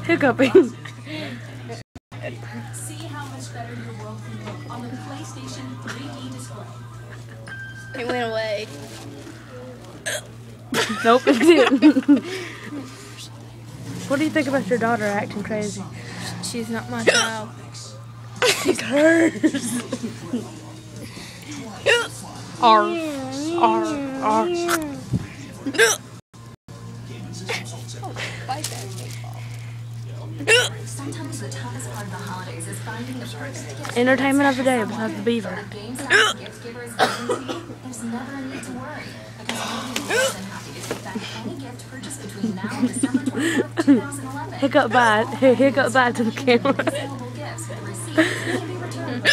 Hiccuping. See how much better your world can look on the PlayStation 3D display. It went away. Nope, it didn't. What do you think about your daughter acting crazy? She's not my child. She's hers. R. Sometimes the toughest part of the holidays is finding the first gift. Entertainment of the day besides the beaver. Games that gift givers guarantee there's never a need to worry because nobody's more than happy to take back any gift purchased between now and December 24th, 2011. Hiccup bad to the camera. Available gifts with receipts can be returned